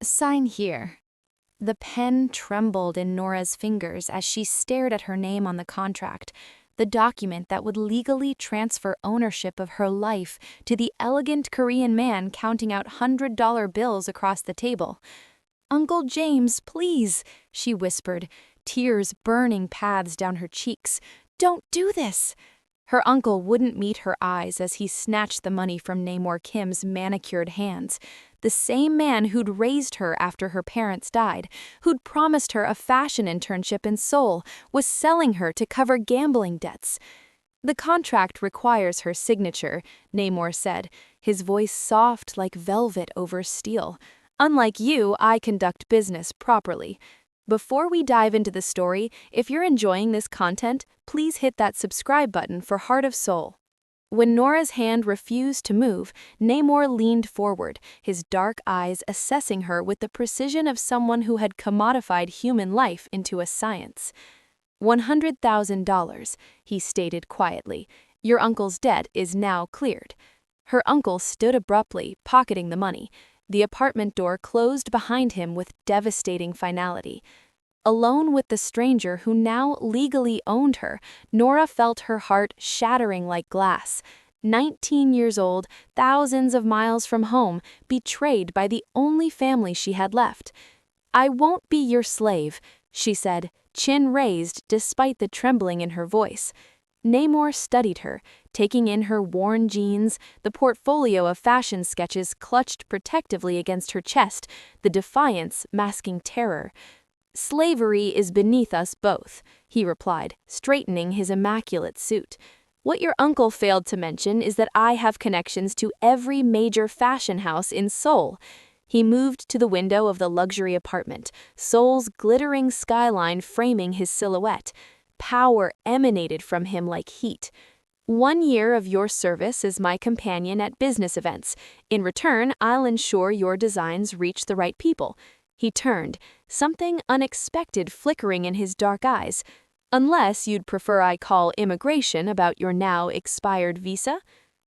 Sign here." The pen trembled in Nora's fingers as she stared at her name on the contract, the document that would legally transfer ownership of her life to the elegant Korean man counting out $100 bills across the table. "Uncle James, please," she whispered, tears burning paths down her cheeks. "Don't do this." Her uncle wouldn't meet her eyes as he snatched the money from Namor Kim's manicured hands. The same man who'd raised her after her parents died, who'd promised her a fashion internship in Seoul, was selling her to cover gambling debts. "The contract requires her signature," Namor said, his voice soft like velvet over steel. "Unlike you, I conduct business properly." Before we dive into the story, if you're enjoying this content, please hit that subscribe button for Heart of Seoul. When Nora's hand refused to move, Namor leaned forward, his dark eyes assessing her with the precision of someone who had commodified human life into a science. $100,000, he stated quietly. "Your uncle's debt is now cleared." Her uncle stood abruptly, pocketing the money. The apartment door closed behind him with devastating finality. Alone with the stranger who now legally owned her, Nora felt her heart shattering like glass. 19 years old, thousands of miles from home, betrayed by the only family she had left. "I won't be your slave," she said, chin raised despite the trembling in her voice. Namor studied her, taking in her worn jeans, the portfolio of fashion sketches clutched protectively against her chest, the defiance masking terror. "Slavery is beneath us both," he replied, straightening his immaculate suit. "What your uncle failed to mention is that I have connections to every major fashion house in Seoul." He moved to the window of the luxury apartment, Seoul's glittering skyline framing his silhouette. Power emanated from him like heat. "1 year of your service as my companion at business events. In return, I'll ensure your designs reach the right people." He turned, something unexpected flickering in his dark eyes. "Unless you'd prefer I call immigration about your now expired visa?"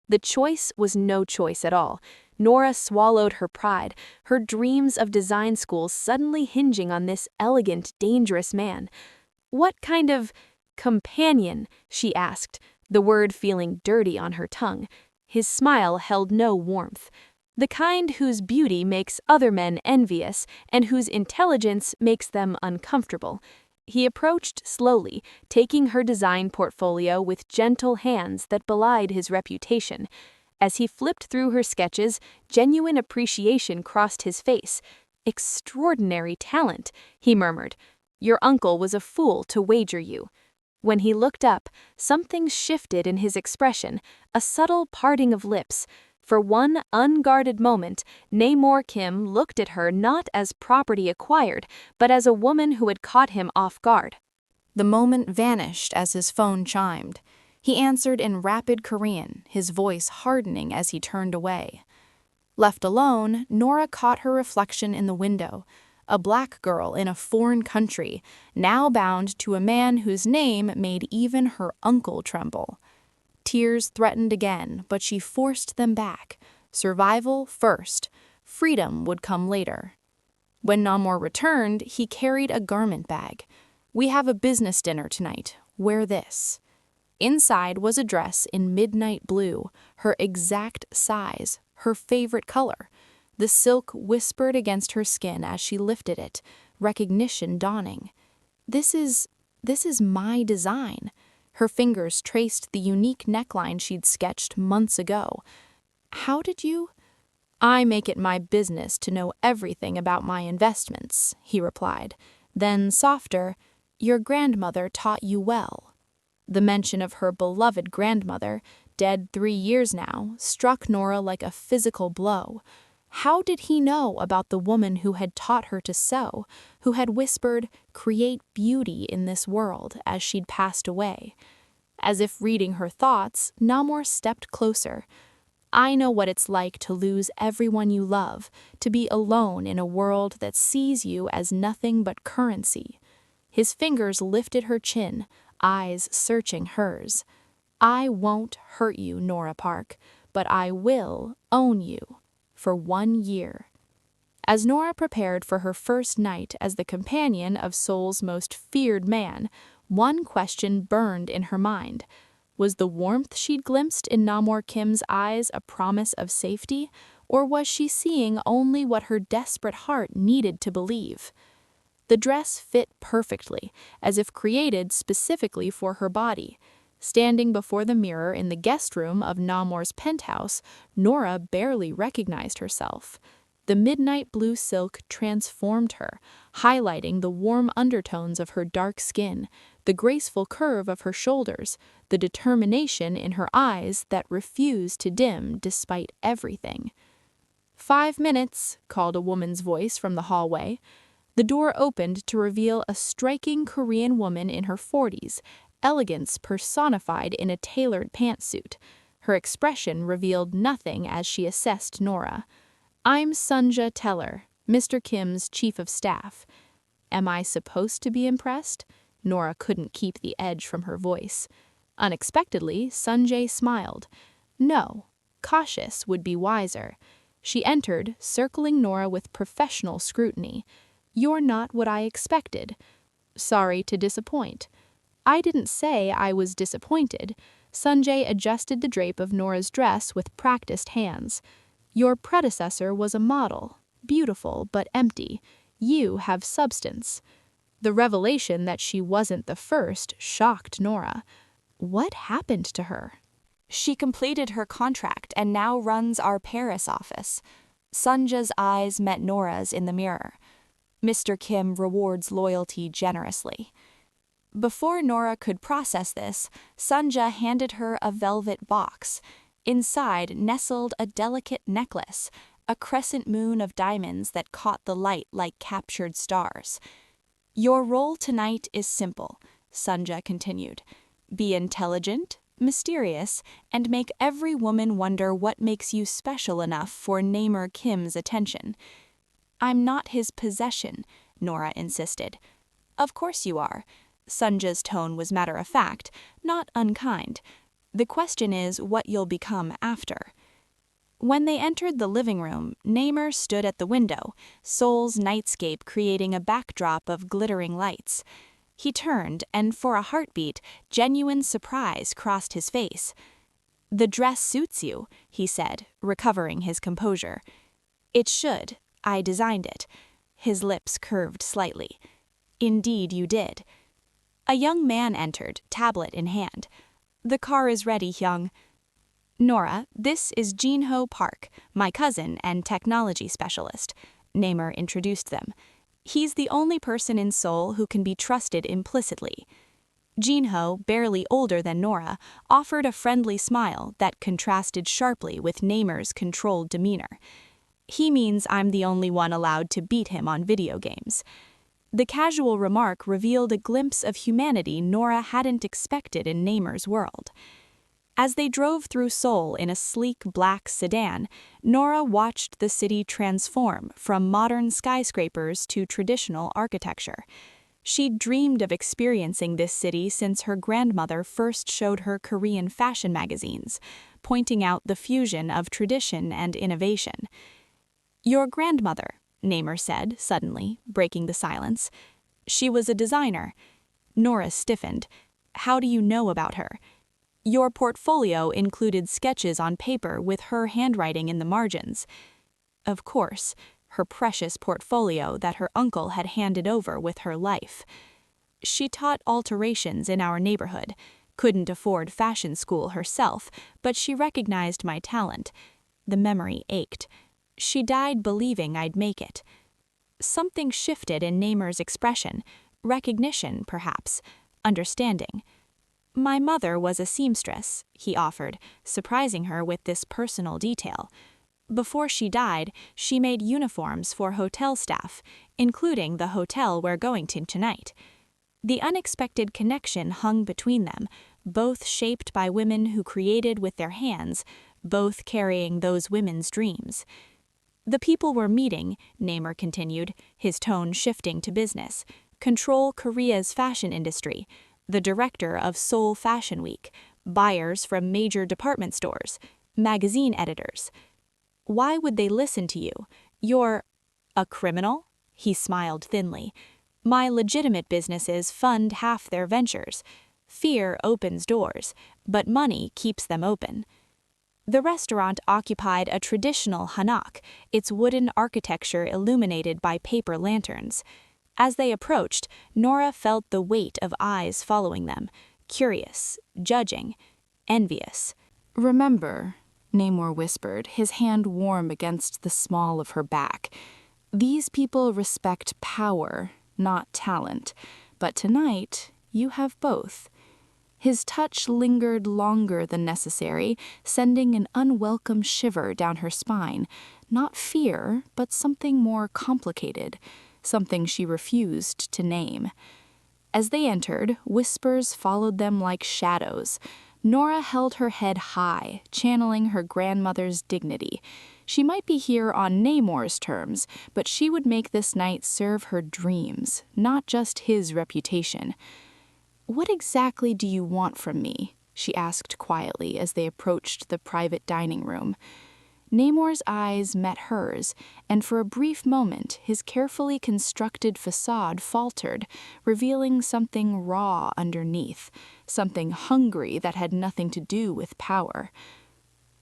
The choice was no choice at all. Nora swallowed her pride, her dreams of design school suddenly hinging on this elegant, dangerous man. "What kind of companion?" she asked, the word feeling dirty on her tongue. His smile held no warmth. "The kind whose beauty makes other men envious and whose intelligence makes them uncomfortable." He approached slowly, taking her design portfolio with gentle hands that belied his reputation. As he flipped through her sketches, genuine appreciation crossed his face. "Extraordinary talent," he murmured. "Your uncle was a fool to wager you." When he looked up, something shifted in his expression, a subtle parting of lips. For one unguarded moment, Namor Kim looked at her not as property acquired, but as a woman who had caught him off guard. The moment vanished as his phone chimed. He answered in rapid Korean, his voice hardening as he turned away. Left alone, Nora caught her reflection in the window. A black girl in a foreign country, now bound to a man whose name made even her uncle tremble. Tears threatened again, but she forced them back. Survival first. Freedom would come later. When Namor returned, he carried a garment bag. "We have a business dinner tonight. Wear this." Inside was a dress in midnight blue, her exact size, her favorite color. The silk whispered against her skin as she lifted it, recognition dawning. This is my design." Her fingers traced the unique neckline she'd sketched months ago. "How did you?" "I make it my business to know everything about my investments," he replied. Then, softer, "Your grandmother taught you well." The mention of her beloved grandmother, dead 3 years now, struck Nora like a physical blow. How did he know about the woman who had taught her to sew, who had whispered, "Create beauty in this world," as she'd passed away? As if reading her thoughts, Namor stepped closer. "I know what it's like to lose everyone you love, to be alone in a world that sees you as nothing but currency." His fingers lifted her chin, eyes searching hers. "I won't hurt you, Nora Park, but I will own you. For 1 year." As Nora prepared for her first night as the companion of Seoul's most feared man, one question burned in her mind. Was the warmth she'd glimpsed in Namor Kim's eyes a promise of safety, or was she seeing only what her desperate heart needed to believe? The dress fit perfectly, as if created specifically for her body. Standing before the mirror in the guest room of Namor's penthouse, Nora barely recognized herself. The midnight blue silk transformed her, highlighting the warm undertones of her dark skin, the graceful curve of her shoulders, the determination in her eyes that refused to dim despite everything. 5 minutes, called a woman's voice from the hallway. The door opened to reveal a striking Korean woman in her 40s, elegance personified in a tailored pantsuit. Her expression revealed nothing as she assessed Nora. "I'm Sunja Teller, Mr. Kim's chief of staff." Am I supposed to be impressed? Nora couldn't keep the edge from her voice. Unexpectedly, Sunjay smiled. No, cautious would be wiser. She entered, circling Nora with professional scrutiny. "You're not what I expected. Sorry to disappoint." "I didn't say I was disappointed." Sunjay adjusted the drape of Nora's dress with practiced hands. "Your predecessor was a model, beautiful but empty. You have substance." The revelation that she wasn't the first shocked Nora. What happened to her? "She completed her contract and now runs our Paris office." Sunja's eyes met Nora's in the mirror. "Mr. Kim rewards loyalty generously." Before Nora could process this, Sunja handed her a velvet box. Inside nestled a delicate necklace, a crescent moon of diamonds that caught the light like captured stars. "Your role tonight is simple," Sunja continued. "Be intelligent, mysterious, and make every woman wonder what makes you special enough for Namor Kim's attention." "I'm not his possession," Nora insisted. "Of course you are." Sunja's tone was matter-of-fact, not unkind. "The question is what you'll become after." When they entered the living room, Namor stood at the window, Seoul's nightscape creating a backdrop of glittering lights. He turned, and for a heartbeat, genuine surprise crossed his face. "The dress suits you," he said, recovering his composure. "It should. I designed it." His lips curved slightly. "Indeed you did." A young man entered, tablet in hand. "The car is ready, Hyung." "Nora, this is Nakia Park, my cousin and technology specialist," Namor introduced them. "He's the only person in Seoul who can be trusted implicitly." Jinho, barely older than Nora, offered a friendly smile that contrasted sharply with Namor's controlled demeanor. "He means I'm the only one allowed to beat him on video games." The casual remark revealed a glimpse of humanity Nora hadn't expected in Namor's world. As they drove through Seoul in a sleek black sedan, Nora watched the city transform from modern skyscrapers to traditional architecture. She'd dreamed of experiencing this city since her grandmother first showed her Korean fashion magazines, pointing out the fusion of tradition and innovation. "Your grandmother," Namor said, suddenly, breaking the silence. "She was a designer." Nora stiffened. "How do you know about her?" "Your portfolio included sketches on paper with her handwriting in the margins." Of course, her precious portfolio that her uncle had handed over with her life. "She taught alterations in our neighborhood. Couldn't afford fashion school herself, but she recognized my talent." The memory ached. "She died believing I'd make it." Something shifted in Namor's expression. Recognition, perhaps. Understanding. "My mother was a seamstress," he offered, surprising her with this personal detail. "Before she died, she made uniforms for hotel staff, including the hotel we're going to tonight." The unexpected connection hung between them, both shaped by women who created with their hands, both carrying those women's dreams. "The people we're meeting," Namor continued, his tone shifting to business, "control Korea's fashion industry, the director of Seoul Fashion Week, buyers from major department stores, magazine editors." "Why would they listen to you? You're..." A criminal? He smiled thinly. My legitimate businesses fund half their ventures. Fear opens doors, but money keeps them open. The restaurant occupied a traditional hanok, its wooden architecture illuminated by paper lanterns. As they approached, Nora felt the weight of eyes following them, curious, judging, envious. Remember, Namor whispered, his hand warm against the small of her back. These people respect power, not talent, but tonight you have both. His touch lingered longer than necessary, sending an unwelcome shiver down her spine. Not fear, but something more complicated, something she refused to name. As they entered, whispers followed them like shadows. Nora held her head high, channeling her grandmother's dignity. She might be here on Namor's terms, but she would make this night serve her dreams, not just his reputation. "What exactly do you want from me?" she asked quietly as they approached the private dining room. Namor's eyes met hers, and for a brief moment his carefully constructed facade faltered, revealing something raw underneath, something hungry that had nothing to do with power.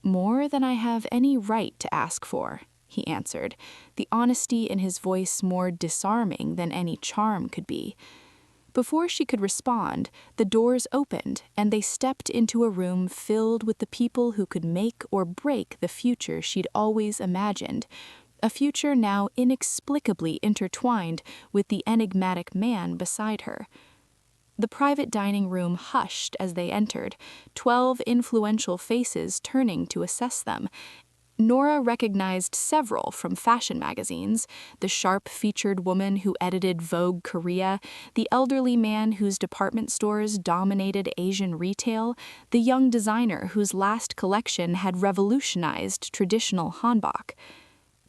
"More than I have any right to ask for," he answered, the honesty in his voice more disarming than any charm could be. Before she could respond, the doors opened and they stepped into a room filled with the people who could make or break the future she'd always imagined, a future now inexplicably intertwined with the enigmatic man beside her. The private dining room hushed as they entered, 12 influential faces turning to assess them. Nora recognized several from fashion magazines: the sharp-featured woman who edited Vogue Korea, the elderly man whose department stores dominated Asian retail, the young designer whose last collection had revolutionized traditional hanbok.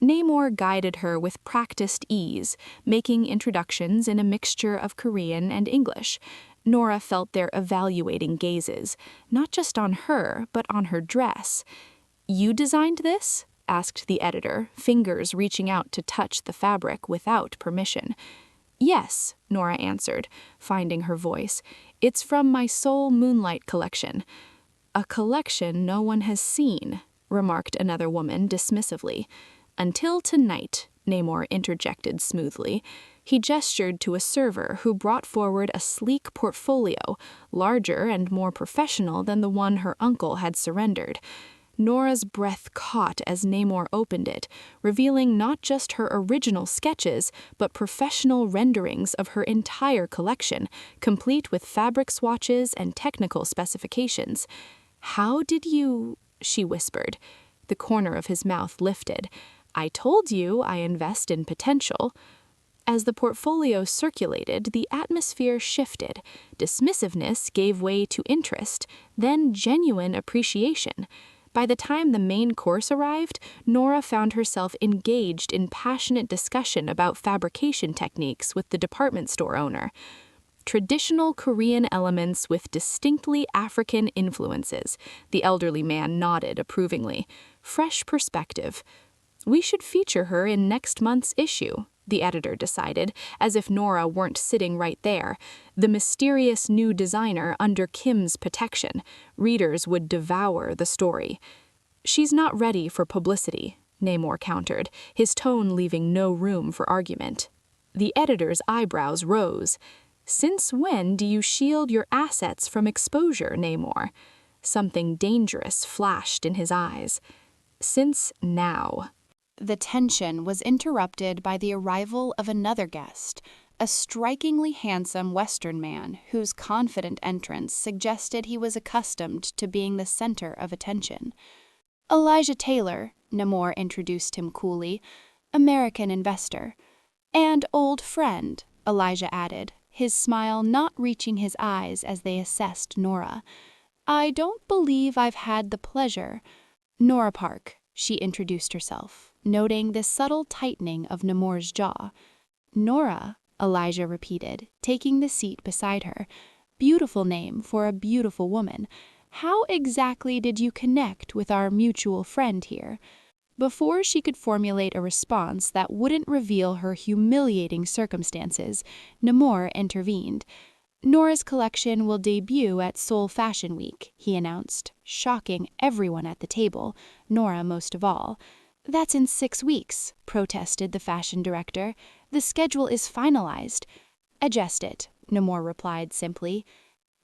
Namor guided her with practiced ease, making introductions in a mixture of Korean and English. Nora felt their evaluating gazes, not just on her, but on her dress. "You designed this?" asked the editor, fingers reaching out to touch the fabric without permission. "Yes," Nora answered, finding her voice. "It's from my Seoul Moonlight collection." "A collection no one has seen," remarked another woman dismissively. "Until tonight," Namor interjected smoothly. He gestured to a server who brought forward a sleek portfolio, larger and more professional than the one her uncle had surrendered. Nora's breath caught as Namor opened it, revealing not just her original sketches, but professional renderings of her entire collection, complete with fabric swatches and technical specifications. "How did you—" she whispered. The corner of his mouth lifted. "I told you I invest in potential." As the portfolio circulated, the atmosphere shifted. Dismissiveness gave way to interest, then genuine appreciation. By the time the main course arrived, Nora found herself engaged in passionate discussion about fabrication techniques with the department store owner. "Traditional Korean elements with distinctly African influences," the elderly man nodded approvingly. "Fresh perspective. We should feature her in next month's issue," the editor decided, as if Nora weren't sitting right there. The mysterious new designer under Kim's protection. Readers would devour the story. "She's not ready for publicity," Namor countered, his tone leaving no room for argument. The editor's eyebrows rose. "Since when do you shield your assets from exposure, Namor?" Something dangerous flashed in his eyes. "Since now." The tension was interrupted by the arrival of another guest, a strikingly handsome Western man whose confident entrance suggested he was accustomed to being the center of attention. "Elijah Taylor," Namor introduced him coolly, "American investor." "And old friend," Elijah added, his smile not reaching his eyes as they assessed Nora. "I don't believe I've had the pleasure." "Nora Park," she introduced herself, noting the subtle tightening of Namor's jaw. "Nora," Elijah repeated, taking the seat beside her. "Beautiful name for a beautiful woman. How exactly did you connect with our mutual friend here?" Before she could formulate a response that wouldn't reveal her humiliating circumstances, Namor intervened. Nora's collection will debut at Seoul Fashion Week, he announced, shocking everyone at the table, Nora most of all. That's in 6 weeks, protested the fashion director. The schedule is finalized. Adjust it, Namor replied simply.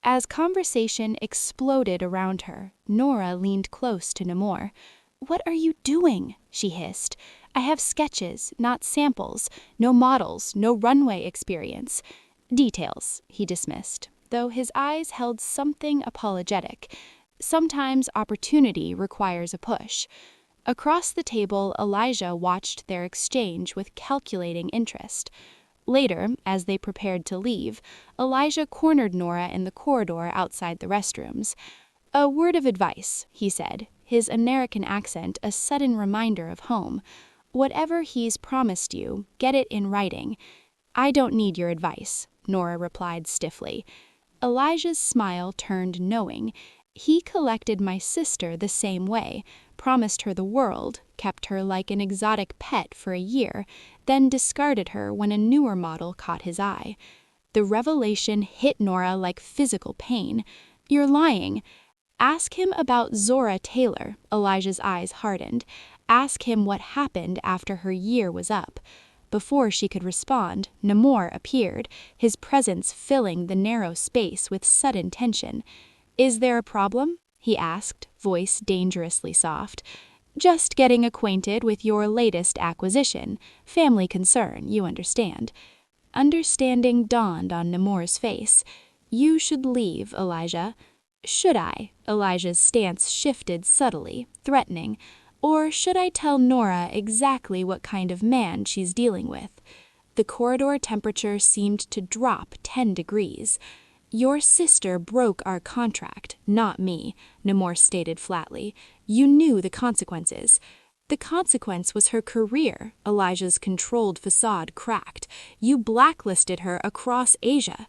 As conversation exploded around her, Nora leaned close to Namor. "What are you doing?" she hissed. "I have sketches, not samples, no models, no runway experience." "Details," he dismissed, though his eyes held something apologetic. Sometimes opportunity requires a push. Across the table, Elijah watched their exchange with calculating interest. Later, as they prepared to leave, Elijah cornered Nora in the corridor outside the restrooms. "A word of advice," he said, his American accent a sudden reminder of home. "Whatever he's promised you, get it in writing." "I don't need your advice," Nora replied stiffly. Elijah's smile turned knowing. "He collected my sister the same way, promised her the world, kept her like an exotic pet for a year, then discarded her when a newer model caught his eye." The revelation hit Nora like physical pain. "You're lying." "Ask him about Zora Taylor," Elijah's eyes hardened. "Ask him what happened after her year was up." Before she could respond, Namor appeared, his presence filling the narrow space with sudden tension. "Is there a problem?" he asked, voice dangerously soft. "Just getting acquainted with your latest acquisition. Family concern, you understand." Understanding dawned on Namor's face. "You should leave, Elijah." "Should I?" Elijah's stance shifted subtly, threatening. "Or should I tell Nora exactly what kind of man she's dealing with?" The corridor temperature seemed to drop 10 degrees. "Your sister broke our contract, not me," Namor stated flatly. "You knew the consequences." "The consequence was her career," Elijah's controlled facade cracked. "You blacklisted her across Asia."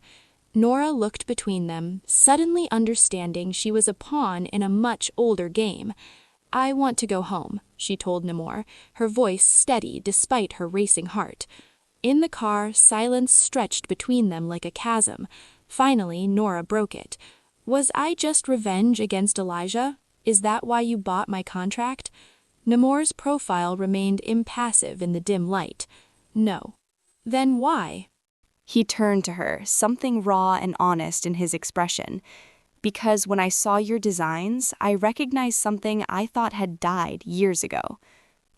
Nora looked between them, suddenly understanding she was a pawn in a much older game. "I want to go home," she told Namor, her voice steady despite her racing heart. In the car, silence stretched between them like a chasm. Finally, Nora broke it. "Was I just revenge against Elijah? Is that why you bought my contract?" Namor's profile remained impassive in the dim light. "No." "Then why?" He turned to her, something raw and honest in his expression. "Because when I saw your designs, I recognized something I thought had died years ago."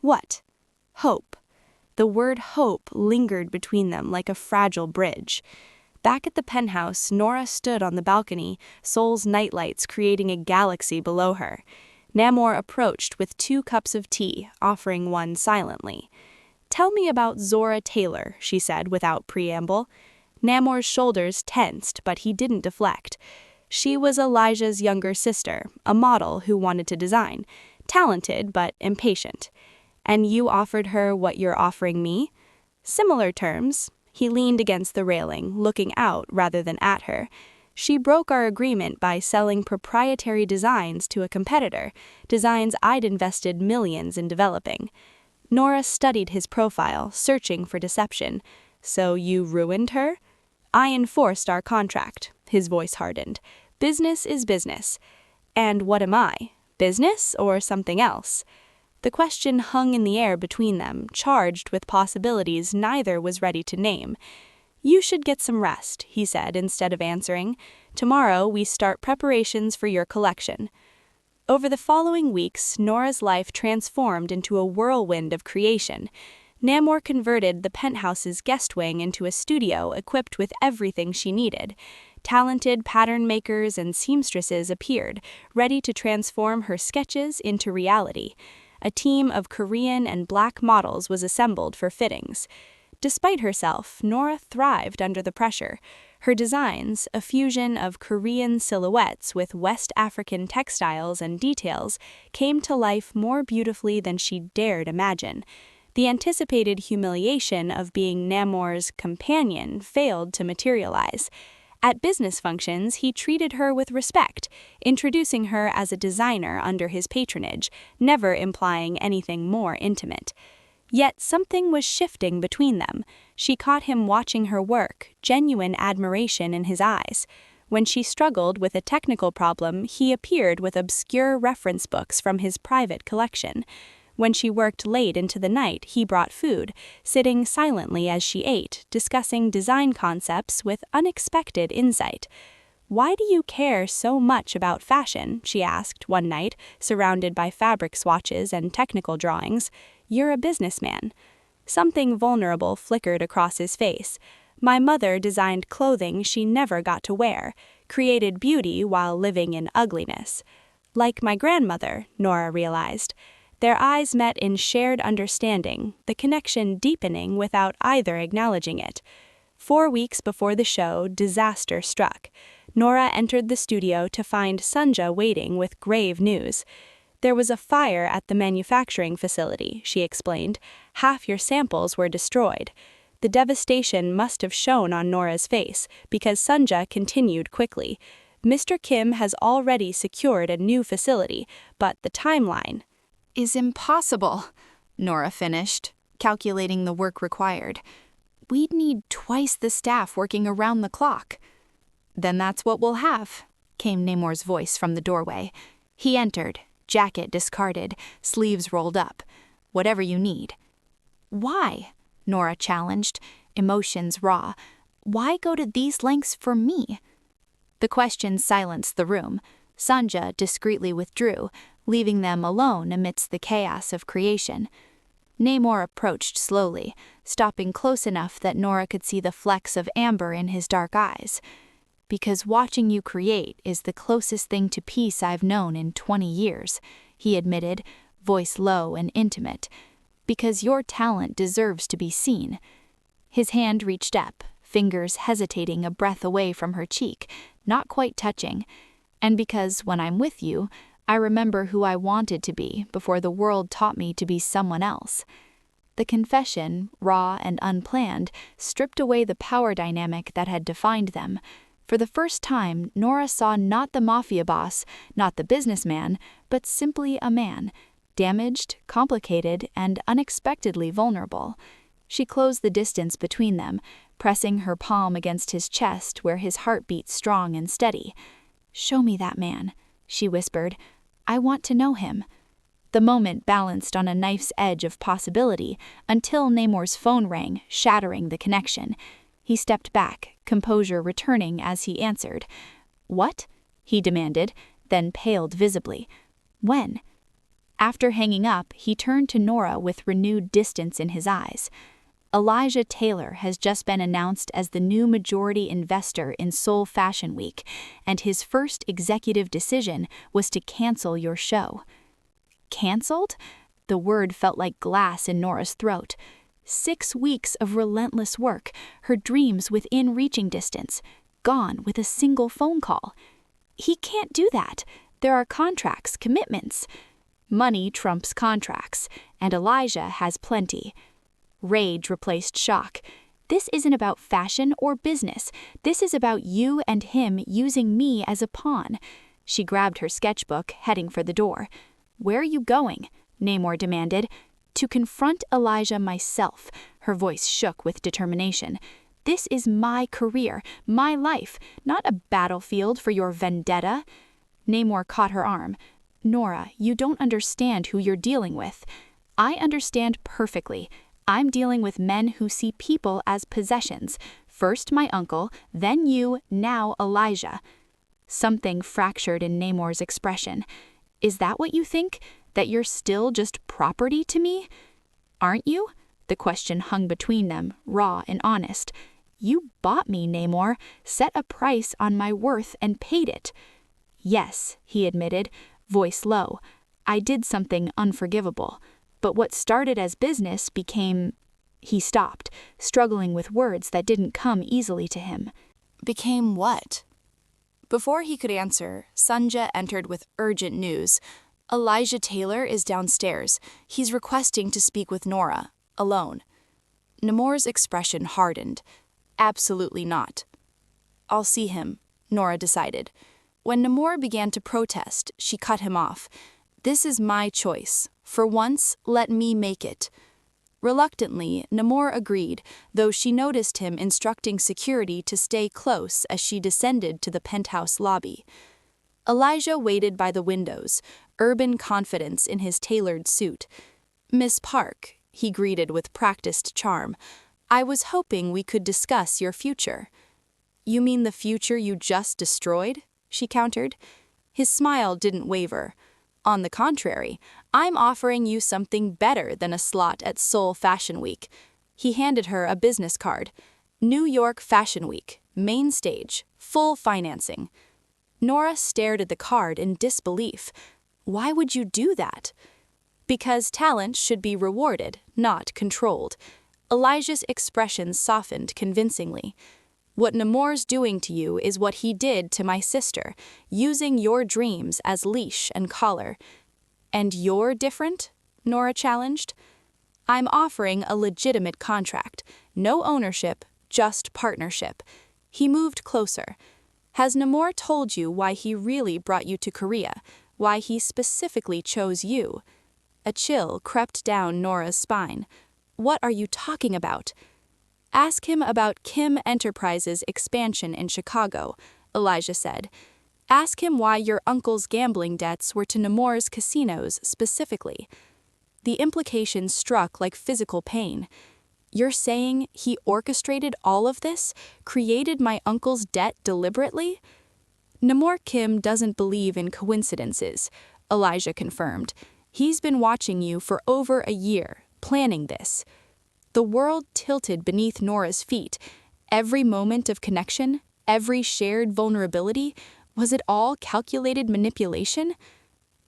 "What?" "Hope." The word hope lingered between them like a fragile bridge. Back at the penthouse, Nora stood on the balcony, Seoul's nightlights creating a galaxy below her. Namor approached with 2 cups of tea, offering one silently. "Tell me about Zora Taylor," she said without preamble. Namor's shoulders tensed, but he didn't deflect. "She was Elijah's younger sister, a model who wanted to design. Talented, but impatient." "And you offered her what you're offering me?" "Similar terms." He leaned against the railing, looking out rather than at her. "She broke our agreement by selling proprietary designs to a competitor, designs I'd invested millions in developing." Nora studied his profile, searching for deception. "So you ruined her?" "I enforced our contract." His voice hardened. "Business is business." "And what am I? Business or something else?" The question hung in the air between them, charged with possibilities neither was ready to name. "You should get some rest," he said instead of answering. "Tomorrow we start preparations for your collection." Over the following weeks, Nora's life transformed into a whirlwind of creation. Namor converted the penthouse's guest wing into a studio equipped with everything she needed. Talented pattern makers and seamstresses appeared, ready to transform her sketches into reality. A team of Korean and Black models was assembled for fittings. Despite herself, Nora thrived under the pressure. Her designs, a fusion of Korean silhouettes with West African textiles and details, came to life more beautifully than she dared imagine. The anticipated humiliation of being Namor's companion failed to materialize. At business functions, he treated her with respect, introducing her as a designer under his patronage, never implying anything more intimate. Yet something was shifting between them. She caught him watching her work, genuine admiration in his eyes. When she struggled with a technical problem, he appeared with obscure reference books from his private collection. When she worked late into the night, he brought food, sitting silently as she ate, discussing design concepts with unexpected insight. "Why do you care so much about fashion?" she asked one night, surrounded by fabric swatches and technical drawings. "You're a businessman." Something vulnerable flickered across his face. "My mother designed clothing she never got to wear, created beauty while living in ugliness." Like my grandmother, Nora realized. Their eyes met in shared understanding, the connection deepening without either acknowledging it. 4 weeks before the show, disaster struck. Nora entered the studio to find Sunja waiting with grave news. "There was a fire at the manufacturing facility," she explained. "Half your samples were destroyed." The devastation must have shown on Nora's face, because Sunja continued quickly. "Mr. Kim has already secured a new facility, but the timeline Is impossible," Nora finished, calculating the work required. "We'd need twice the staff working around the clock." "Then that's what we'll have," came Namor's voice from the doorway. He entered, jacket discarded, sleeves rolled up. "Whatever you need." "Why?" Nora challenged, emotions raw. "Why go to these lengths for me?" The question silenced the room. Sunja discreetly withdrew, leaving them alone amidst the chaos of creation. Namor approached slowly, stopping close enough that Nora could see the flecks of amber in his dark eyes. "Because watching you create is the closest thing to peace I've known in 20 years, he admitted, voice low and intimate. "Because your talent deserves to be seen." His hand reached up, fingers hesitating a breath away from her cheek, not quite touching. "And because when I'm with you, I remember who I wanted to be before the world taught me to be someone else." The confession, raw and unplanned, stripped away the power dynamic that had defined them. For the first time, Nora saw not the Mafia boss, not the businessman, but simply a man, damaged, complicated, and unexpectedly vulnerable. She closed the distance between them, pressing her palm against his chest where his heart beat strong and steady. "Show me that man," she whispered. "I want to know him." The moment balanced on a knife's edge of possibility until Namor's phone rang, shattering the connection. He stepped back, composure returning as he answered. "What?" he demanded, then paled visibly. "When?" After hanging up, he turned to Nora with renewed distance in his eyes. "Elijah Taylor has just been announced as the new majority investor in Seoul Fashion Week, and his first executive decision was to cancel your show." Cancelled? The word felt like glass in Nora's throat. 6 weeks of relentless work, her dreams within reaching distance, gone with a single phone call. "He can't do that. There are contracts, commitments." Money trumps contracts, and Elijah has plenty. Rage replaced shock. "This isn't about fashion or business. This is about you and him using me as a pawn." She grabbed her sketchbook, heading for the door. "Where are you going?" Namor demanded. "To confront Elijah myself." Her voice shook with determination. "This is my career, my life, not a battlefield for your vendetta." Namor caught her arm. "Nora, you don't understand who you're dealing with." "I understand perfectly. I'm dealing with men who see people as possessions. First my uncle, then you, now Elijah." Something fractured in Namor's expression. "Is that what you think? That you're still just property to me?" "Aren't you?" The question hung between them, raw and honest. "You bought me, Namor, set a price on my worth and paid it." "Yes," he admitted, voice low. "I did something unforgivable. But what started as business became—" He stopped, struggling with words that didn't come easily to him. "Became what?" Before he could answer, Sunja entered with urgent news. "Elijah Taylor is downstairs. He's requesting to speak with Nora, alone." Namor's expression hardened. "Absolutely not." I'll see him, Nora decided. When Namor began to protest, she cut him off. This is my choice. For once, let me make it. Reluctantly, Namor agreed, though she noticed him instructing security to stay close as she descended to the penthouse lobby. Elijah waited by the windows, urban confidence in his tailored suit. "Miss Park," he greeted with practiced charm, "I was hoping we could discuss your future." "You mean the future you just destroyed?" she countered. His smile didn't waver. "On the contrary, I'm offering you something better than a slot at Seoul Fashion Week." He handed her a business card. "New York Fashion Week, main stage, full financing." Nora stared at the card in disbelief. "Why would you do that?" "Because talent should be rewarded, not controlled." Elijah's expression softened convincingly. "What Namor's doing to you is what he did to my sister, using your dreams as leash and collar." "And you're different?" Nora challenged. "I'm offering a legitimate contract. No ownership, just partnership." He moved closer. "Has Namor told you why he really brought you to Korea? Why he specifically chose you?" A chill crept down Nora's spine. "What are you talking about?" "Ask him about Kim Enterprises' expansion in Chicago," Elijah said. "Ask him why your uncle's gambling debts were to Namor's casinos specifically." The implication struck like physical pain. "You're saying he orchestrated all of this, created my uncle's debt deliberately?" "Namor Kim doesn't believe in coincidences," Elijah confirmed. "He's been watching you for over a year, planning this." The world tilted beneath Nora's feet. Every moment of connection, every shared vulnerability, was it all calculated manipulation?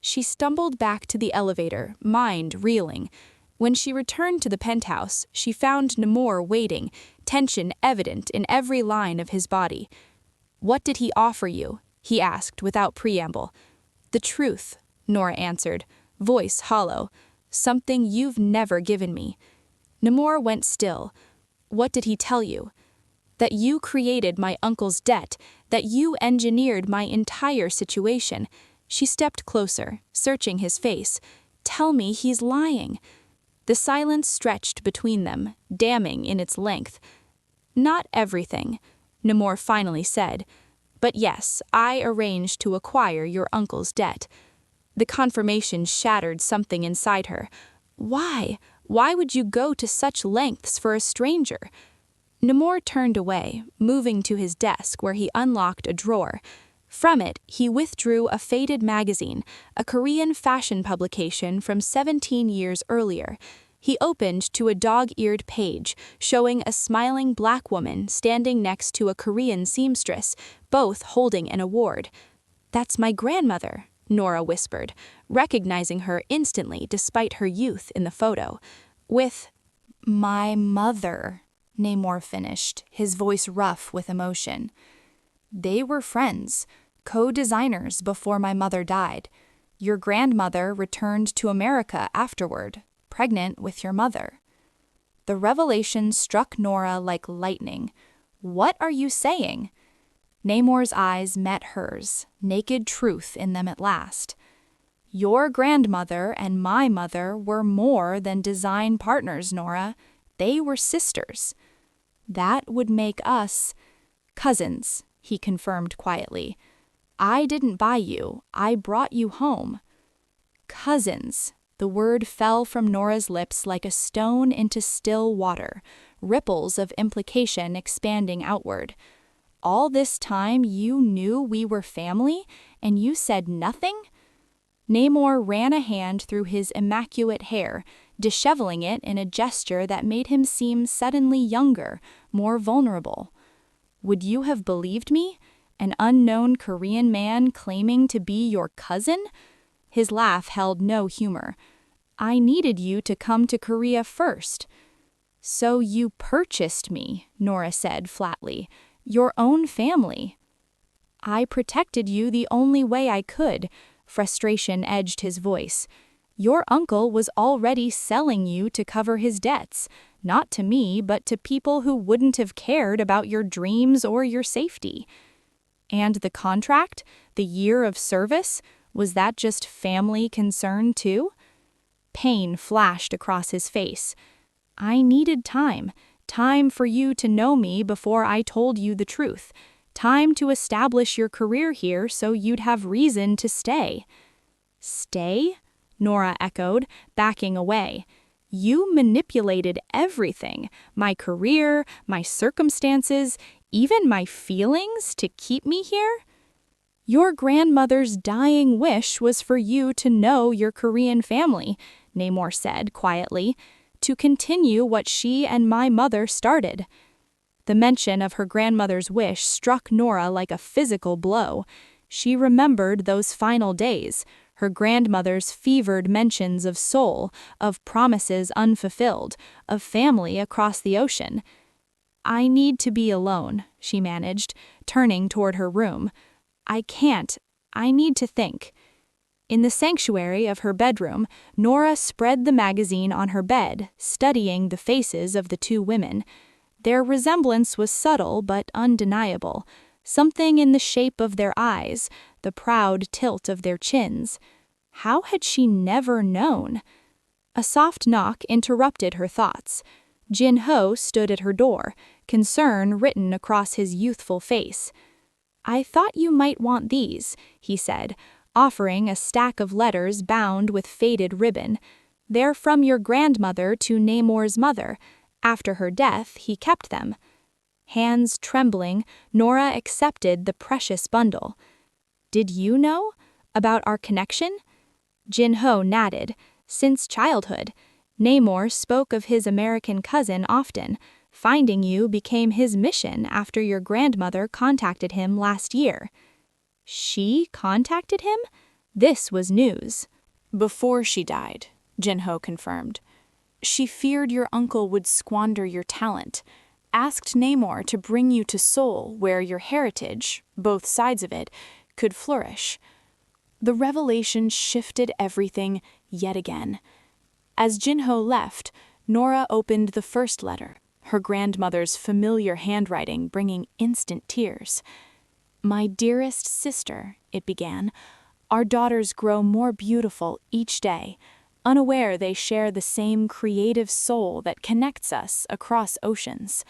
She stumbled back to the elevator, mind reeling. When she returned to the penthouse, she found Namor waiting, tension evident in every line of his body. "What did he offer you?" he asked without preamble. "The truth," Nora answered, voice hollow. "Something you've never given me." Namor went still. "What did he tell you?" "That you created my uncle's debt, that you engineered my entire situation." She stepped closer, searching his face. "Tell me he's lying." The silence stretched between them, damning in its length. "Not everything," Namor finally said. "But yes, I arranged to acquire your uncle's debt." The confirmation shattered something inside her. Why? Why would you go to such lengths for a stranger? Namor turned away, moving to his desk where he unlocked a drawer. From it, he withdrew a faded magazine, a Korean fashion publication from 17 years earlier. He opened to a dog-eared page, showing a smiling black woman standing next to a Korean seamstress, both holding an award. "That's my grandmother," Nora whispered, recognizing her instantly despite her youth in the photo. "With my mother," Namor finished, his voice rough with emotion. "They were friends, co-designers before my mother died. Your grandmother returned to America afterward, pregnant with your mother." The revelation struck Nora like lightning. "What are you saying?" Namor's eyes met hers, naked truth in them at last. "Your grandmother and my mother were more than design partners, Nora. They were sisters." "That would make us cousins," he confirmed quietly. "I didn't buy you, I brought you home." "Cousins." The word fell from Nora's lips like a stone into still water, ripples of implication expanding outward. "All this time you knew we were family, and you said nothing?" Namor ran a hand through his immaculate hair, disheveling it in a gesture that made him seem suddenly younger, more vulnerable. "Would you have believed me? An unknown Korean man claiming to be your cousin?" His laugh held no humor. "I needed you to come to Korea first." "So you purchased me," Nora said flatly. "Your own family." "I protected you the only way I could," frustration edged his voice. Your uncle was already selling you to cover his debts, not to me, but to people who wouldn't have cared about your dreams or your safety. And the contract, the year of service, was that just family concern too? Pain flashed across his face. I needed time. Time for you to know me before I told you the truth. Time to establish your career here so you'd have reason to stay. Stay? Nora echoed, backing away. You manipulated everything, my career, my circumstances, even my feelings to keep me here? Your grandmother's dying wish was for you to know your Korean family, Namor said quietly, to continue what she and my mother started. The mention of her grandmother's wish struck Nora like a physical blow. She remembered those final days, her grandmother's fevered mentions of Seoul, of promises unfulfilled, of family across the ocean. I need to be alone, she managed, turning toward her room. I can't. I need to think. In the sanctuary of her bedroom, Nora spread the magazine on her bed, studying the faces of the two women. Their resemblance was subtle but undeniable. Something in the shape of their eyes, the proud tilt of their chins. How had she never known? A soft knock interrupted her thoughts. Jin-ho stood at her door, concern written across his youthful face. I thought you might want these, he said, offering a stack of letters bound with faded ribbon. They're from your grandmother to Namor's mother. After her death, he kept them. Hands trembling, Nora accepted the precious bundle. Did you know? About our connection? Jin-ho nodded. Since childhood. Namor spoke of his American cousin often. Finding you became his mission after your grandmother contacted him last year. She contacted him? This was news. Before she died, Jin-ho confirmed. She feared your uncle would squander your talent, asked Namor to bring you to Seoul where your heritage, both sides of it, could flourish. The revelation shifted everything yet again. As Jin-ho left, Nora opened the first letter, her grandmother's familiar handwriting bringing instant tears. My dearest sister, it began, our daughters grow more beautiful each day, unaware they share the same creative soul that connects us across oceans.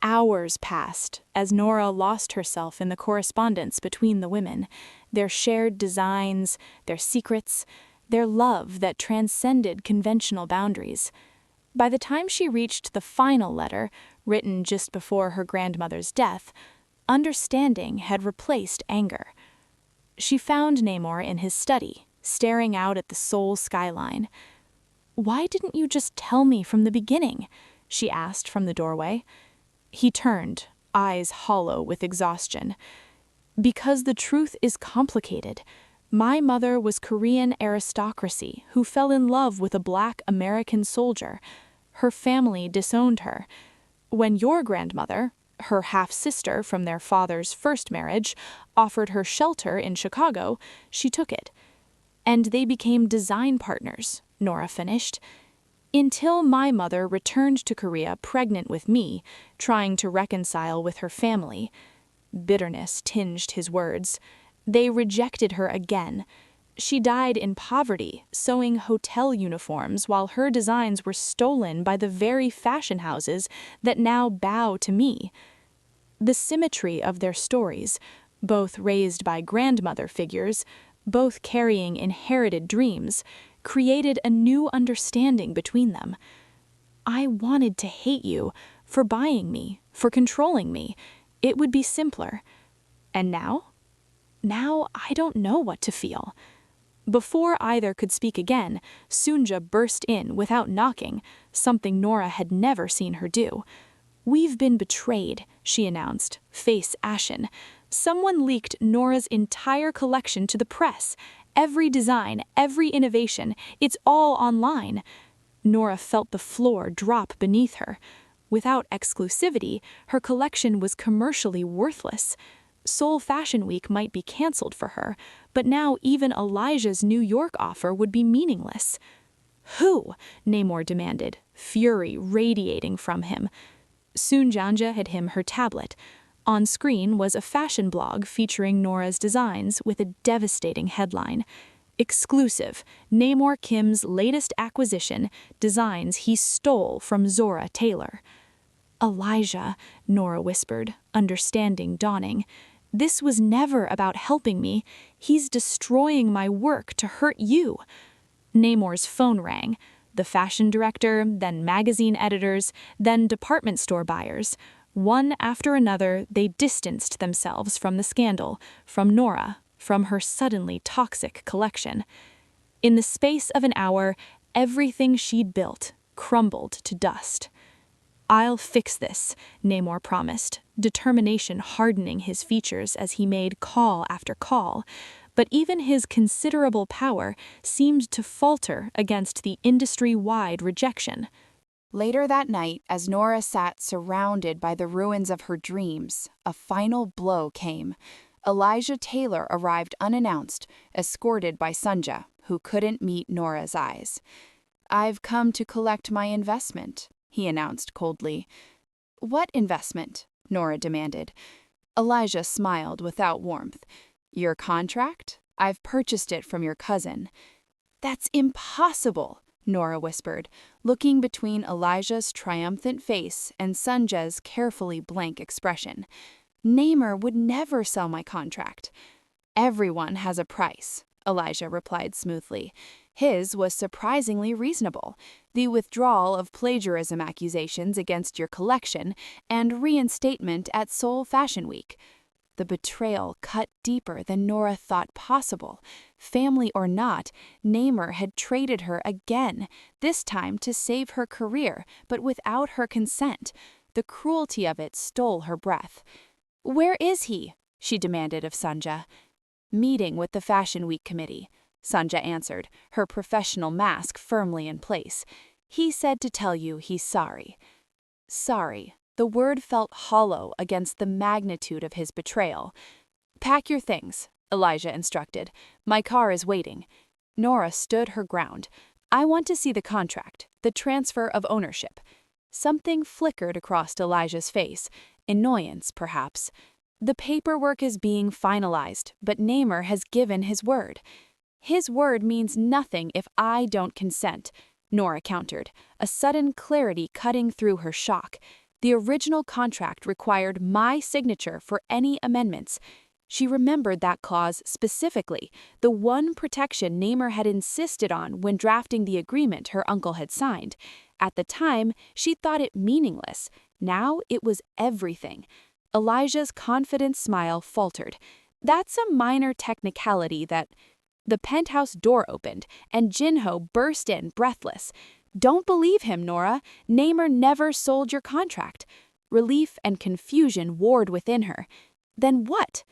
Hours passed as Nora lost herself in the correspondence between the women, their shared designs, their secrets, their love that transcended conventional boundaries. By the time she reached the final letter, written just before her grandmother's death, understanding had replaced anger. She found Namor in his study, staring out at the Seoul skyline. Why didn't you just tell me from the beginning? She asked from the doorway. He turned, eyes hollow with exhaustion. Because the truth is complicated. My mother was Korean aristocracy who fell in love with a black American soldier. Her family disowned her. When your grandmother, her half-sister from their father's first marriage, offered her shelter in Chicago, she took it. And they became design partners, Nora finished. Until my mother returned to Korea pregnant with me, trying to reconcile with her family. Bitterness tinged his words. They rejected her again. She died in poverty, sewing hotel uniforms while her designs were stolen by the very fashion houses that now bow to me. The symmetry of their stories, both raised by grandmother figures, both carrying inherited dreams, created a new understanding between them. I wanted to hate you for buying me, for controlling me. It would be simpler. And now? Now I don't know what to feel. Before either could speak again, Sunja burst in without knocking, something Nora had never seen her do. We've been betrayed, she announced, face ashen. Someone leaked Nora's entire collection to the press. Every design, every innovation, it's all online. Nora felt the floor drop beneath her. Without exclusivity, her collection was commercially worthless. Seoul Fashion Week might be canceled for her, but now even Elijah's New York offer would be meaningless. Who? Namor demanded, fury radiating from him. Soon Janja had him her tablet. On screen was a fashion blog featuring Nora's designs with a devastating headline. Exclusive, Namor Kim's latest acquisition, designs he stole from Zora Taylor. Elijah, Nora whispered, understanding dawning. This was never about helping me. He's destroying my work to hurt you. Namor's phone rang. The fashion director, then magazine editors, then department store buyers. One after another, they distanced themselves from the scandal, from Nora, from her suddenly toxic collection. In the space of an hour, everything she'd built crumbled to dust. I'll fix this, Namor promised, determination hardening his features as he made call after call. But even his considerable power seemed to falter against the industry-wide rejection. Later that night, as Nora sat surrounded by the ruins of her dreams, a final blow came. Elijah Taylor arrived unannounced, escorted by Sunja, who couldn't meet Nora's eyes. "I've come to collect my investment," he announced coldly. "What investment?" Nora demanded. Elijah smiled without warmth. "Your contract? I've purchased it from your cousin." "That's impossible," Nora whispered, looking between Elijah's triumphant face and Sunja's carefully blank expression. "Namor would never sell my contract." "Everyone has a price," Elijah replied smoothly. His was surprisingly reasonable: the withdrawal of plagiarism accusations against your collection and reinstatement at Seoul Fashion Week. The betrayal cut deeper than Nora thought possible. Family or not, Namor had traded her again, this time to save her career, but without her consent. The cruelty of it stole her breath. "Where is he?" she demanded of Sunja. "Meeting with the Fashion Week committee," Sunja answered, her professional mask firmly in place. "He said to tell you he's sorry." Sorry. The word felt hollow against the magnitude of his betrayal. "Pack your things," Elijah instructed. "My car is waiting." Nora stood her ground. "I want to see the contract, the transfer of ownership." Something flickered across Elijah's face. Annoyance, perhaps. "The paperwork is being finalized, but Namor has given his word." "His word means nothing if I don't consent," Nora countered, a sudden clarity cutting through her shock. The original contract required my signature for any amendments. She remembered that clause specifically, the one protection Namor had insisted on when drafting the agreement her uncle had signed. At the time, she thought it meaningless. Now it was everything. Elijah's confident smile faltered. "That's a minor technicality that—" The penthouse door opened, and Jinho burst in breathless. "Don't believe him, Nora. Namor never sold your contract." Relief and confusion warred within her. "Then what?"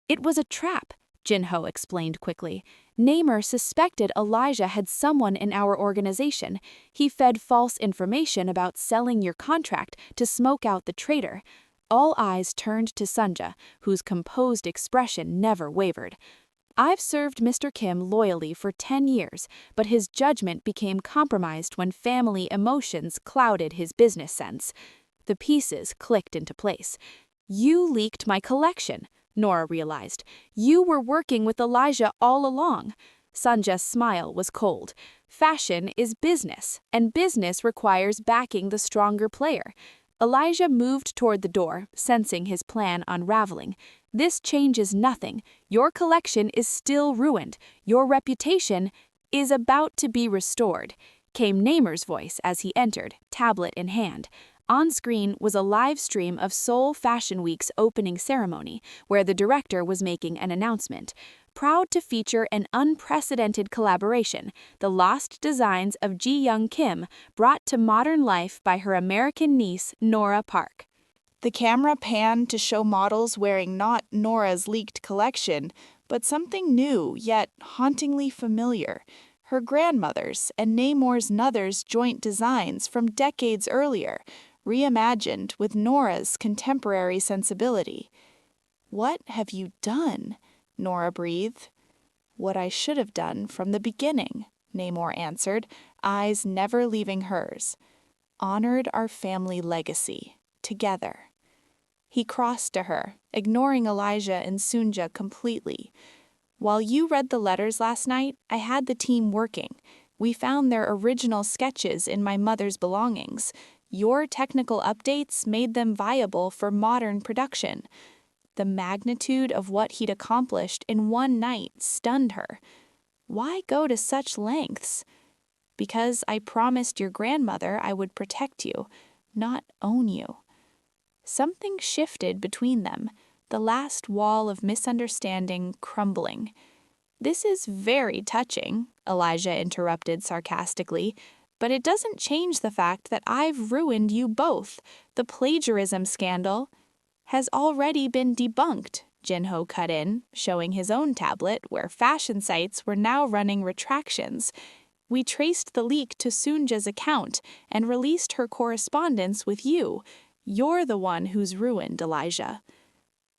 "It was a trap," Jinho explained quickly. "Namor suspected Elijah had someone in our organization. He fed false information about selling your contract to smoke out the traitor." All eyes turned to Sunja, whose composed expression never wavered. "I've served Mr. Kim loyally for 10 years, but his judgment became compromised when family emotions clouded his business sense." The pieces clicked into place. "You leaked my collection," Nora realized. "You were working with Elijah all along." Sanja's smile was cold. "Fashion is business, and business requires backing the stronger player." Elijah moved toward the door, sensing his plan unraveling. "This changes nothing. Your collection is still ruined. Your reputation is about to be restored," came Namor's voice as he entered, tablet in hand. On screen was a live stream of Seoul Fashion Week's opening ceremony, where the director was making an announcement. Proud to feature an unprecedented collaboration, the lost designs of Ji-young Kim brought to modern life by her American niece, Nakia Park. The camera panned to show models wearing not Nora's leaked collection, but something new yet hauntingly familiar, her grandmother's and Namor's Nother's joint designs from decades earlier, reimagined with Nora's contemporary sensibility. "What have you done?" Nora breathed. "What I should have done from the beginning," Namor answered, eyes never leaving hers. "Honored our family legacy, together." He crossed to her, ignoring Elijah and Sunja completely. "While you read the letters last night, I had the team working. We found their original sketches in my mother's belongings. Your technical updates made them viable for modern production." The magnitude of what he'd accomplished in one night stunned her. Why go to such lengths? "Because I promised your grandmother I would protect you, not own you." Something shifted between them, the last wall of misunderstanding crumbling. "This is very touching," Elijah interrupted sarcastically, "but it doesn't change the fact that I've ruined you both. The plagiarism scandal has already been debunked," Jinho cut in, showing his own tablet where fashion sites were now running retractions. "We traced the leak to Sunja's account and released her correspondence with you. You're the one who's ruined, Elijah."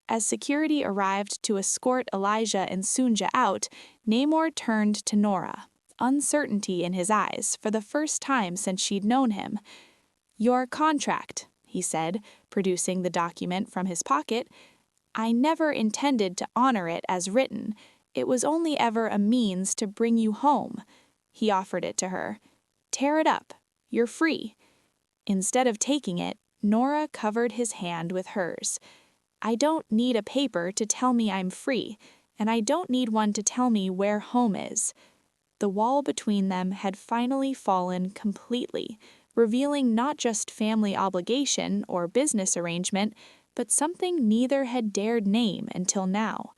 As security arrived to escort Elijah and Sunja out, Namor turned to Nora, uncertainty in his eyes for the first time since she'd known him. "Your contract," he said, producing the document from his pocket. "I never intended to honor it as written. It was only ever a means to bring you home." He offered it to her. "Tear it up. You're free." Instead of taking it, Nora covered his hand with hers. "I don't need a paper to tell me I'm free, and I don't need one to tell me where home is." The wall between them had finally fallen completely, revealing not just family obligation or business arrangement, but something neither had dared name until now.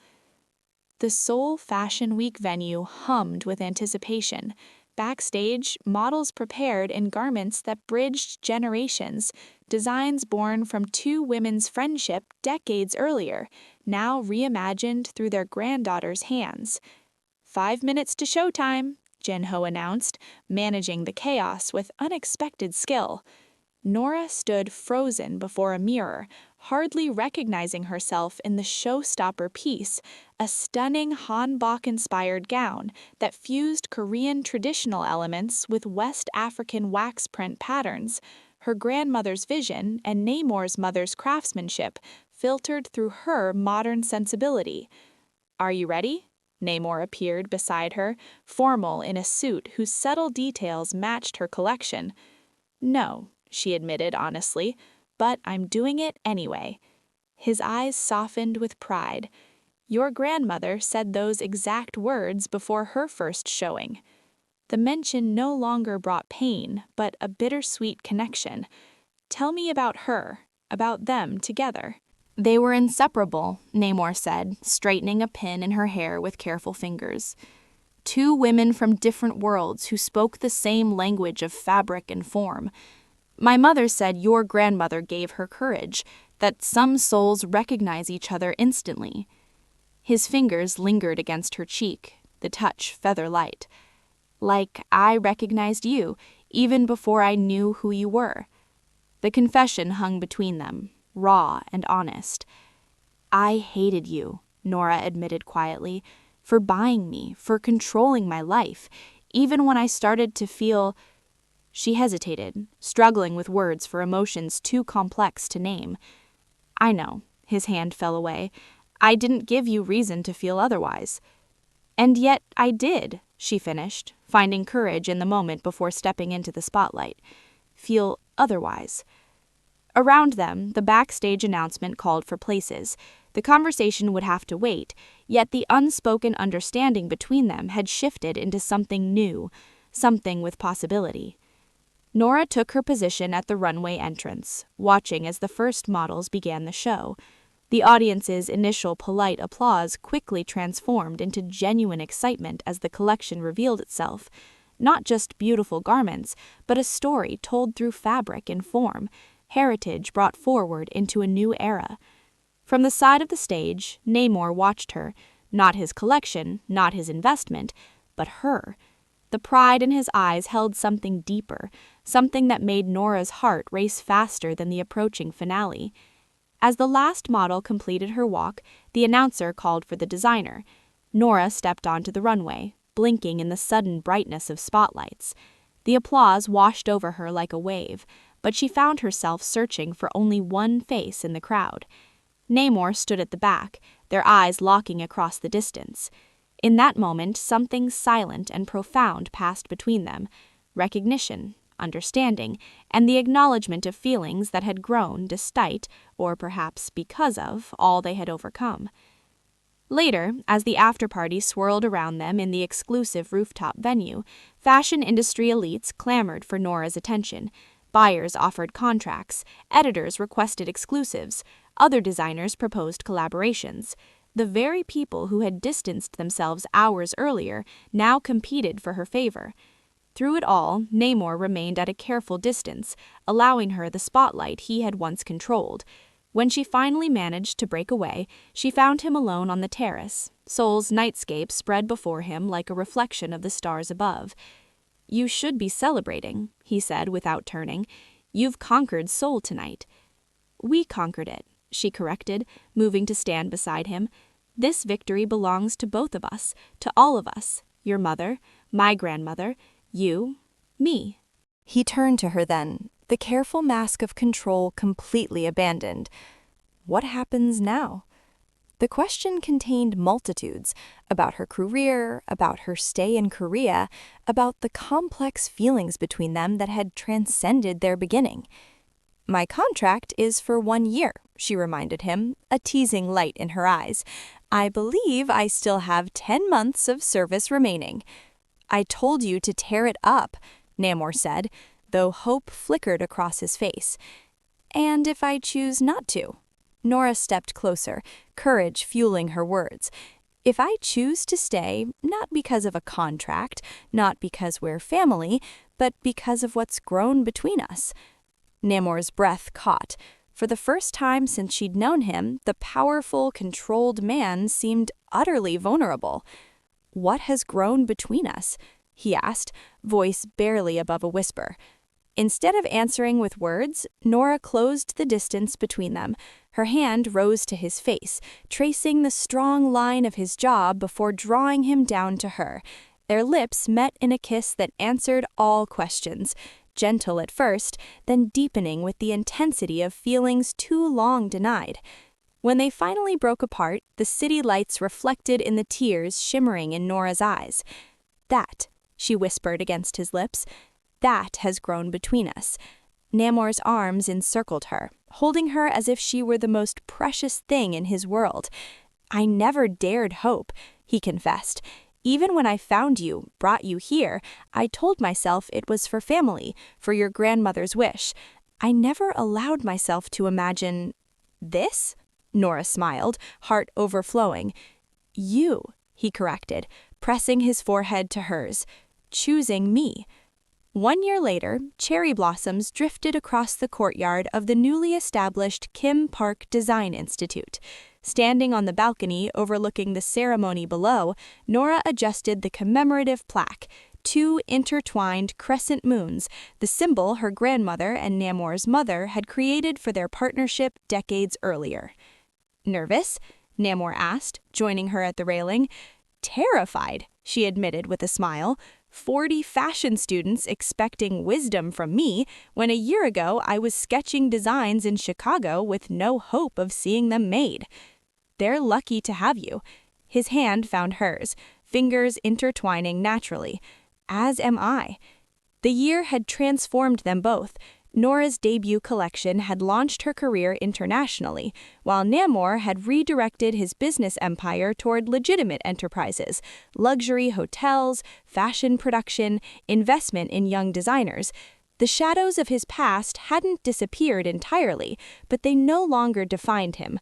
The Seoul Fashion Week venue hummed with anticipation. Backstage, models prepared in garments that bridged generations, designs born from two women's friendship decades earlier, now reimagined through their granddaughter's hands. 5 minutes to showtime," Jinho announced, managing the chaos with unexpected skill. Nora stood frozen before a mirror, hardly recognizing herself in the showstopper piece, a stunning hanbok-inspired gown that fused Korean traditional elements with West African wax print patterns. Her grandmother's vision and Namor's mother's craftsmanship filtered through her modern sensibility. "Are you ready?" Namor appeared beside her, formal in a suit whose subtle details matched her collection. "No," she admitted honestly, "but I'm doing it anyway." His eyes softened with pride. "Your grandmother said those exact words before her first showing." The mention no longer brought pain, but a bittersweet connection. "Tell me about her, about them together." "They were inseparable," Namor said, straightening a pin in her hair with careful fingers. "Two women from different worlds who spoke the same language of fabric and form. My mother said your grandmother gave her courage, that some souls recognize each other instantly." His fingers lingered against her cheek, the touch feather-light. "Like I recognized you, even before I knew who you were." The confession hung between them, raw and honest. "I hated you," Nora admitted quietly, "for buying me, for controlling my life, even when I started to feel—" She hesitated, struggling with words for emotions too complex to name. "I know," his hand fell away. "I didn't give you reason to feel otherwise." "And yet I did," she finished, finding courage in the moment before stepping into the spotlight. "Feel otherwise." Around them, the backstage announcement called for places. The conversation would have to wait, yet the unspoken understanding between them had shifted into something new, something with possibility. Nora took her position at the runway entrance, watching as the first models began the show. The audience's initial polite applause quickly transformed into genuine excitement as the collection revealed itself. Not just beautiful garments, but a story told through fabric and form, heritage brought forward into a new era. From the side of the stage, Namor watched her, not his collection, not his investment, but her. The pride in his eyes held something deeper, something that made Nora's heart race faster than the approaching finale. As the last model completed her walk, the announcer called for the designer. Nora stepped onto the runway, blinking in the sudden brightness of spotlights. The applause washed over her like a wave, but she found herself searching for only one face in the crowd. Namor stood at the back, their eyes locking across the distance. In that moment, something silent and profound passed between them: recognition, understanding, and the acknowledgement of feelings that had grown despite, or perhaps because of, all they had overcome. Later, as the after-party swirled around them in the exclusive rooftop venue, fashion industry elites clamored for Nora's attention. Buyers offered contracts, editors requested exclusives, other designers proposed collaborations. The very people who had distanced themselves hours earlier now competed for her favor. Through it all, Namor remained at a careful distance, allowing her the spotlight he had once controlled. When she finally managed to break away, she found him alone on the terrace, Seoul's nightscape spread before him like a reflection of the stars above. "You should be celebrating," he said without turning. "You've conquered Seoul tonight." "We conquered it," she corrected, moving to stand beside him. "This victory belongs to both of us, to all of us, your mother, my grandmother, you, me." He turned to her then, the careful mask of control completely abandoned. What happens now? The question contained multitudes: about her career, about her stay in Korea, about the complex feelings between them that had transcended their beginning. "My contract is for 1 year," she reminded him, a teasing light in her eyes. "I believe I still have 10 months of service remaining." "I told you to tear it up," Namor said, though hope flickered across his face. "And if I choose not to?" Nora stepped closer, courage fueling her words. "If I choose to stay, not because of a contract, not because we're family, but because of what's grown between us." Namor's breath caught. For the first time since she'd known him, the powerful, controlled man seemed utterly vulnerable. "What has grown between us?" he asked, voice barely above a whisper. Instead of answering with words, Nora closed the distance between them. Her hand rose to his face, tracing the strong line of his jaw before drawing him down to her. Their lips met in a kiss that answered all questions, gentle at first, then deepening with the intensity of feelings too long denied. When they finally broke apart, the city lights reflected in the tears shimmering in Nora's eyes. "That," she whispered against his lips, "that has grown between us." Namor's arms encircled her, holding her as if she were the most precious thing in his world. "I never dared hope," he confessed. "Even when I found you, brought you here, I told myself it was for family, for your grandmother's wish. I never allowed myself to imagine—" "This?" Nora smiled, heart overflowing. "You," he corrected, pressing his forehead to hers, "choosing me." 1 year later, cherry blossoms drifted across the courtyard of the newly established Kim Park Design Institute. Standing on the balcony overlooking the ceremony below, Nora adjusted the commemorative plaque, 2 intertwined crescent moons, the symbol her grandmother and Namor's mother had created for their partnership decades earlier. "Nervous?" Namor asked, joining her at the railing. "Terrified," she admitted with a smile. 40 fashion students expecting wisdom from me, when a year ago I was sketching designs in Chicago with no hope of seeing them made. They're lucky to have you." His hand found hers, fingers intertwining naturally. "As am I." The year had transformed them both. Nora's debut collection had launched her career internationally, while Namor had redirected his business empire toward legitimate enterprises, luxury hotels, fashion production, investment in young designers. The shadows of his past hadn't disappeared entirely, but they no longer defined him.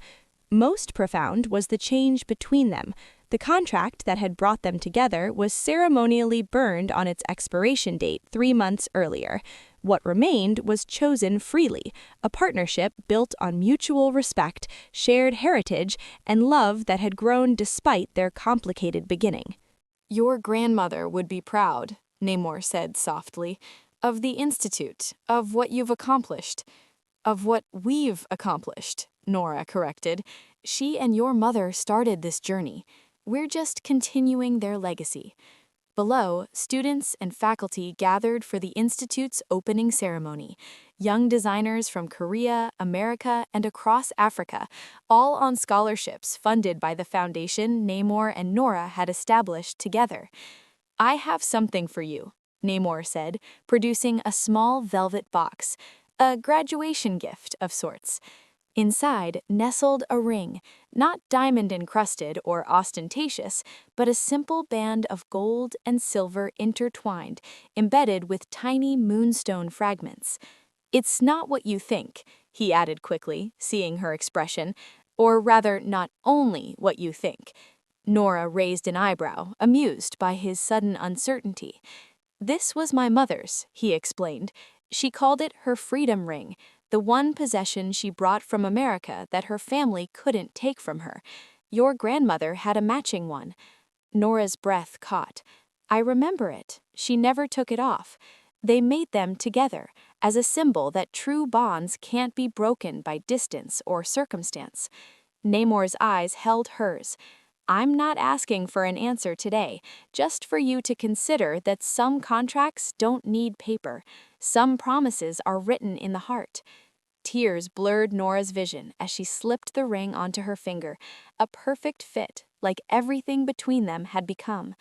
Most profound was the change between them. The contract that had brought them together was ceremonially burned on its expiration date 3 months earlier. What remained was chosen freely, a partnership built on mutual respect, shared heritage, and love that had grown despite their complicated beginning. "Your grandmother would be proud," Namor said softly, "of the Institute, of what you've accomplished, of what we've accomplished." Nora corrected. She and your mother started this journey. We're just continuing their legacy. Below, students and faculty gathered for the Institute's opening ceremony. Young designers from Korea, America, and across Africa, all on scholarships funded by the foundation Namor and Nora had established together. I have something for you, Namor said, producing a small velvet box, a graduation gift of sorts. Inside nestled a ring, not diamond-encrusted or ostentatious, but a simple band of gold and silver intertwined, embedded with tiny moonstone fragments. It's not what you think, he added quickly, seeing her expression, or rather, not only what you think. Nora raised an eyebrow, amused by his sudden uncertainty. This was my mother's, he explained. She called it her freedom ring, the one possession she brought from America that her family couldn't take from her. Your grandmother had a matching one. Nora's breath caught. I remember it. She never took it off. They made them together, as a symbol that true bonds can't be broken by distance or circumstance. Namor's eyes held hers. I'm not asking for an answer today, just for you to consider that some contracts don't need paper. Some promises are written in the heart. Tears blurred Nora's vision as she slipped the ring onto her finger, a perfect fit, like everything between them had become.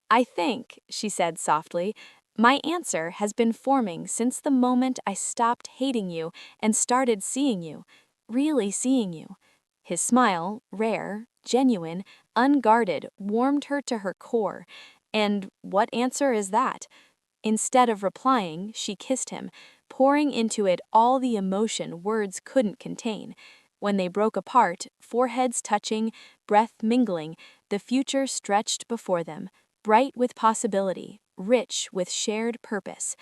I think, she said softly, my answer has been forming since the moment I stopped hating you and started seeing you, really seeing you. His smile, rare, genuine, unguarded, warmed her to her core. And what answer is that? Instead of replying, she kissed him, pouring into it all the emotion words couldn't contain. When they broke apart, foreheads touching, breath mingling, the future stretched before them, bright with possibility, rich with shared purpose.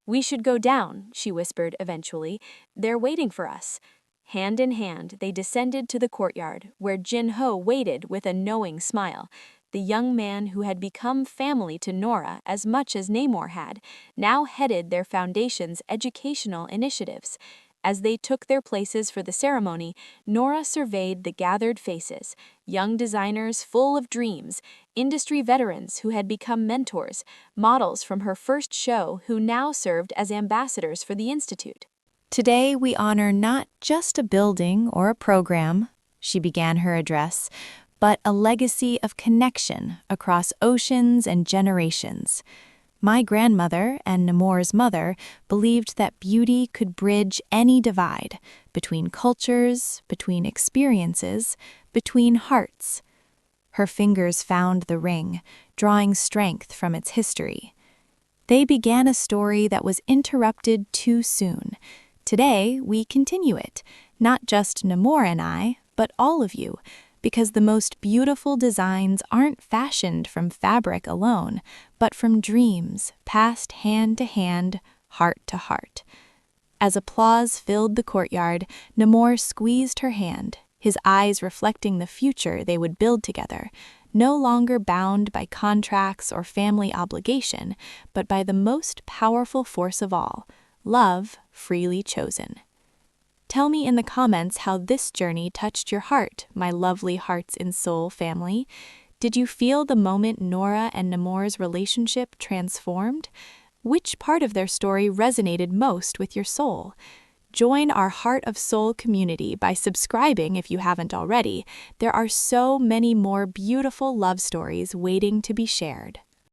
We should go down, she whispered eventually. They're waiting for us. Hand in hand, they descended to the courtyard, where Jin-ho waited with a knowing smile. The young man who had become family to Nora as much as Namor had, now headed their foundation's educational initiatives. As they took their places for the ceremony, Nora surveyed the gathered faces, young designers full of dreams, industry veterans who had become mentors, models from her first show who now served as ambassadors for the Institute. Today we honor not just a building or a program, she began her address, but a legacy of connection across oceans and generations. My grandmother and Namor's mother believed that beauty could bridge any divide between cultures, between experiences, between hearts. Her fingers found the ring, drawing strength from its history. They began a story that was interrupted too soon. Today, we continue it, not just Namor and I, but all of you, because the most beautiful designs aren't fashioned from fabric alone, but from dreams passed hand to hand, heart to heart. As applause filled the courtyard, Namor squeezed her hand, his eyes reflecting the future they would build together, no longer bound by contracts or family obligation, but by the most powerful force of all, love freely chosen. Tell me in the comments how this journey touched your heart, my lovely Hearts in Seoul family. Did you feel the moment Nora and Namor's relationship transformed? Which part of their story resonated most with your soul? Join our Heart of Seoul community by subscribing if you haven't already. There are so many more beautiful love stories waiting to be shared.